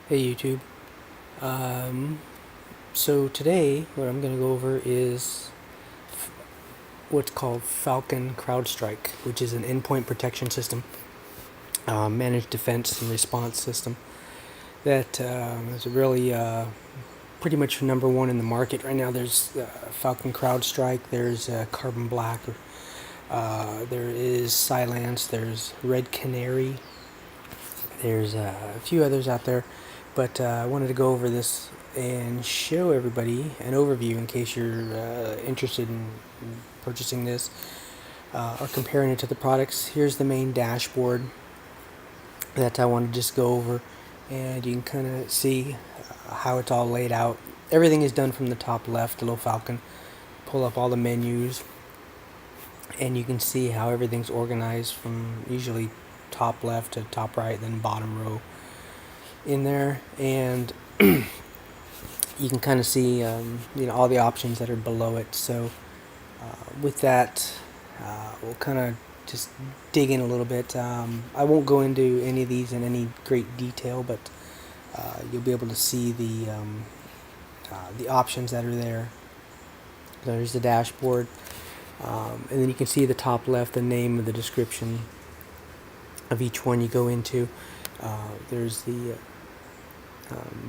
Hey YouTube. Um, so today, what I'm going to go over is what's called Falcon Crowdstrike, which is an endpoint protection system, managed defense and response system that is really pretty much number one in the market right now. There's Falcon Crowdstrike, there's Carbon Black, there is Silence, there's Red Canary, there's a few others out there, but I wanted to go over this and show everybody an overview in case you're interested in purchasing this or comparing it to the products. Here's the main dashboard that I want to just go over, and you can kind of see how it's all laid out. Everything is done from the top left, the little Falcon. Pull up all the menus, and you can see how everything's organized from usually top left to top right, then bottom row in there, and you can kind of see all the options that are below it. So with that, we'll kind of just dig in a little bit. I won't go into any of these in any great detail, but you'll be able to see the options that are there. There's the dashboard, and then you can see the top left, the name of the description of each one you go into. There's the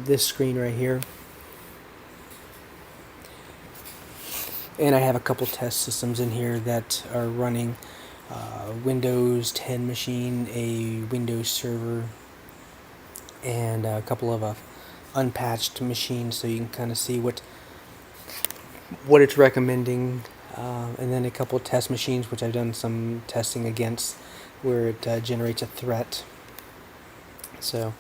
this screen right here, and I have a couple test systems in here that are running Windows 10 machine, a Windows server, and a couple of unpatched machines, so you can kind of see what it's recommending, and then a couple test machines which I've done some testing against where it generates a threat. So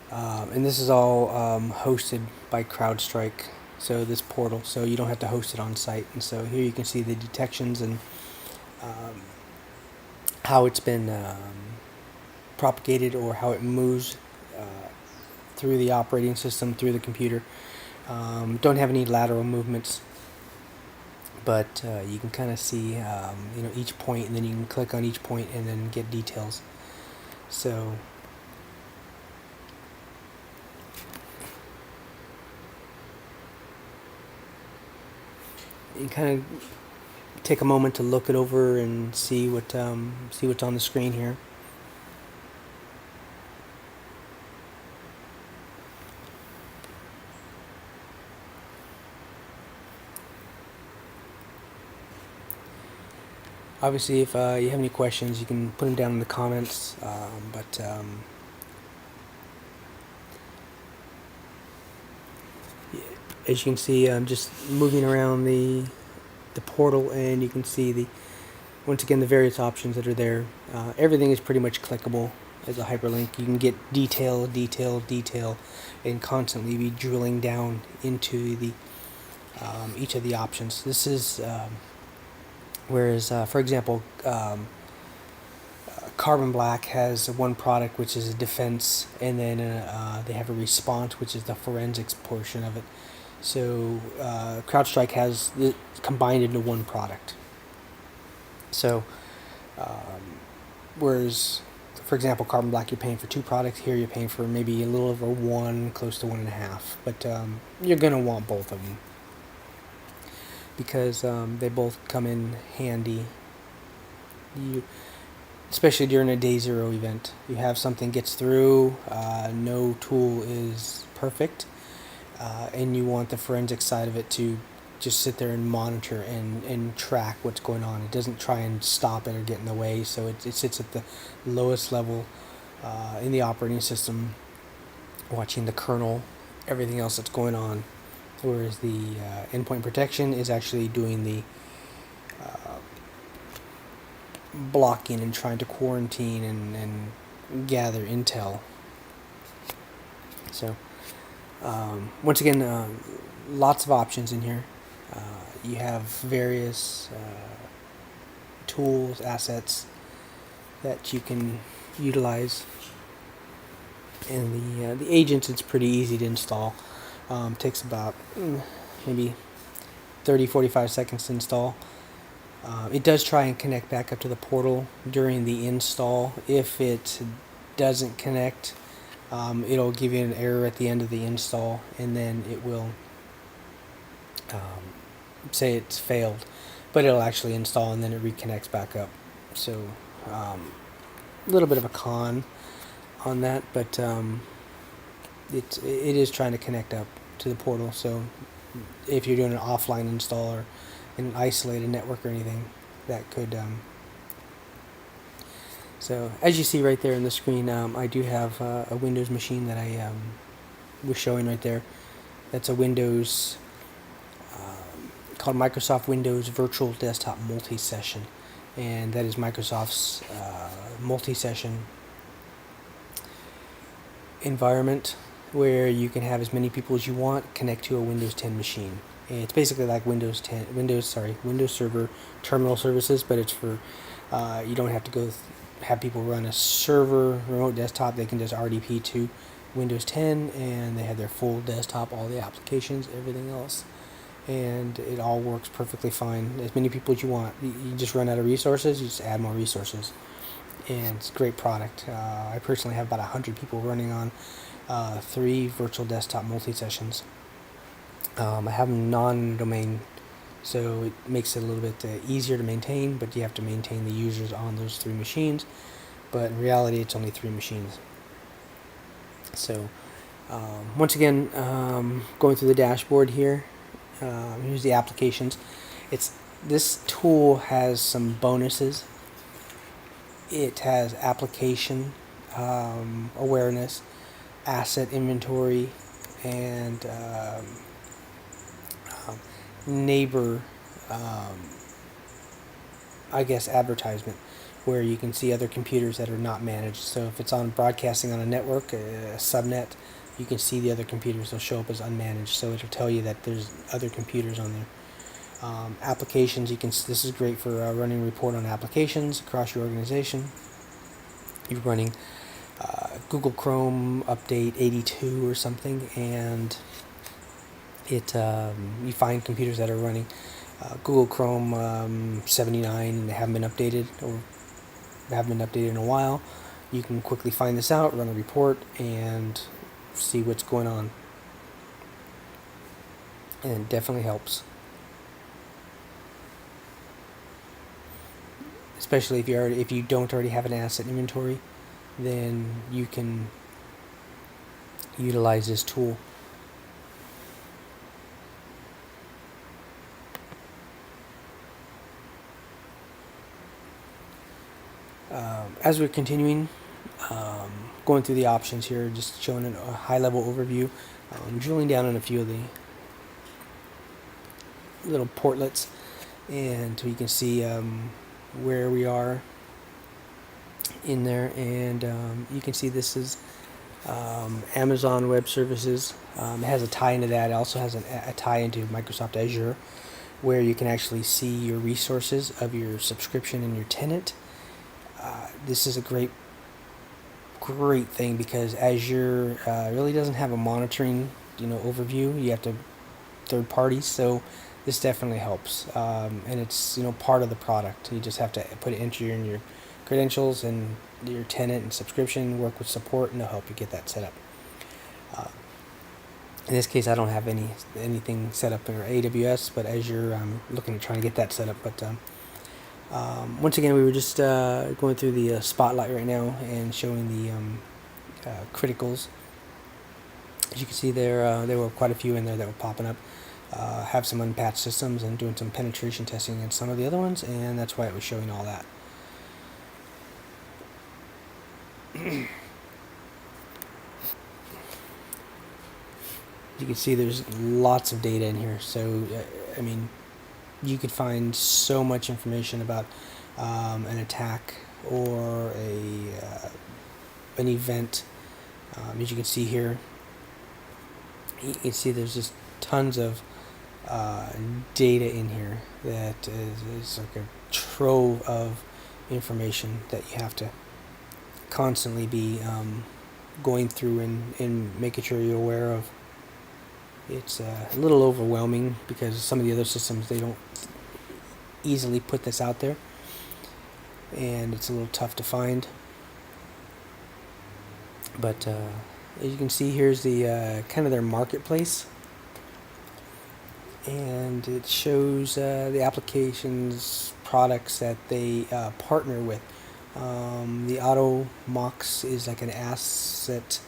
and this is all hosted by Crowdstrike, so this portal, so you don't have to host it on site. And so here you can see the detections and how it's been propagated, or how it moves through the operating system, through the computer. Don't have any lateral movements, but you can kind of see each point, and then you can click on each point and then get details. So you kind of take a moment to look it over and see what's on the screen here. Obviously, if you have any questions, you can put them down in the comments. But as you can see, I'm just moving around the portal, and you can see once again the various options that are there. Everything is pretty much clickable as a hyperlink. You can get detail, and constantly be drilling down into the each of the options. This is whereas, for example, Carbon Black has one product which is a defense, and then they have a response, which is the forensics portion of it. So CrowdStrike has combined into one product. So whereas, for example, Carbon Black, you're paying for two products. Here you're paying for maybe a little over one, close to 1.5. But you're going to want both of them, because they both come in handy. Especially during a day zero event, you have something gets through, no tool is perfect, and you want the forensic side of it to just sit there and monitor and track what's going on. It doesn't try and stop it or get in the way, so it sits at the lowest level in the operating system, watching the kernel, everything else that's going on. Whereas the endpoint protection is actually doing the blocking and trying to quarantine and gather intel. So once again, lots of options in here. You have various tools, assets that you can utilize, and the agents, it's pretty easy to install. Takes about maybe 30-45 seconds to install. It does try and connect back up to the portal during the install. If it doesn't connect, it'll give you an error at the end of the install, and then it will say it's failed, but it'll actually install and then it reconnects back up. So a little bit of a con on that, but it is trying to connect up to the portal. So if you're doing an offline install or in an isolated network or anything, that could. So as you see right there in the screen, I do have a Windows machine that I was showing right there. That's a Windows called Microsoft Windows Virtual Desktop Multi-Session, and that is Microsoft's multi-session environment where you can have as many people as you want connect to a Windows 10 machine. And it's basically like Windows Server terminal services, but it's for you don't have to have people run a server remote desktop. They can just RDP to Windows 10, and they have their full desktop, all the applications, everything else, and it all works perfectly fine. As many people as you want. You just run out of resources, you just add more resources, and it's a great product. I personally have about 100 people running on 3 virtual desktop multi-sessions. I have them non-domain, so it makes it a little bit easier to maintain, but you have to maintain the users on those 3 machines. But in reality, it's only 3 machines. So once again, going through the dashboard here, here's the applications. This tool has some bonuses. It has application awareness, asset inventory, and neighbor, advertisement, where you can see other computers that are not managed. So if it's on broadcasting on a network, a subnet, you can see the other computers. They'll show up as unmanaged, so it'll tell you that there's other computers on there. Applications, this is great for running report on applications across your organization. You're running Google Chrome update 82 or something, and you find computers that are running Google Chrome 79 and they haven't been updated or haven't been updated in a while. You can quickly find this out, run a report, and see what's going on. And it definitely helps. Especially if you don't already have an asset inventory, then you can utilize this tool. As we're continuing, going through the options here, just showing a high-level overview, drilling down on a few of the little portlets, and you can see where we are in there, and you can see this is Amazon Web Services. It has a tie into that. It also has a tie into Microsoft Azure, where you can actually see your resources of your subscription and your tenant. This is a great thing because Azure really doesn't have a monitoring overview. You have to third parties, so this definitely helps, and it's part of the product. You just have to enter in your credentials and your tenant and subscription, work with support, and they'll help you get that set up. In this case, I don't have anything set up in AWS, but Azure, I'm looking at trying to get that set up. But once again, we were just going through the spotlight right now and showing the criticals. As you can see there were quite a few in there that were popping up. Have some unpatched systems and doing some penetration testing in some of the other ones, and that's why it was showing all that. You can see there's lots of data in here, so you could find so much information about an attack or an event. As you can see here, you can see there's just tons of data in here that is like a trove of information that you have to constantly be going through and making sure you're aware of. It's a little overwhelming because some of the other systems, they don't easily put this out there, and it's a little tough to find. But As you can see, here's the kind of their marketplace, and it shows the applications products that they partner with. The AutoMox is like an asset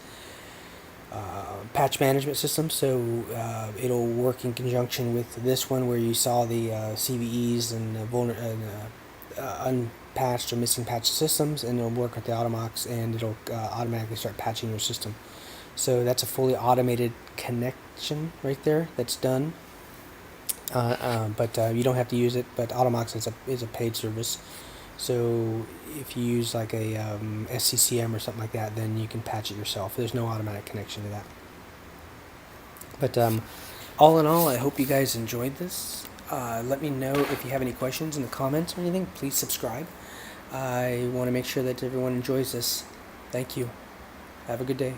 patch management system, so it'll work in conjunction with this one where you saw the CVEs and unpatched or missing patched systems, and it'll work with the AutoMox, and it'll automatically start patching your system. So that's a fully automated connection right there that's done. But you don't have to use it. But AutoMox is a paid service. So if you use like a SCCM or something like that, then you can patch it yourself. There's no automatic connection to that. But all in all, I hope you guys enjoyed this. Let me know if you have any questions in the comments or anything. Please subscribe. I want to make sure that everyone enjoys this. Thank you. Have a good day.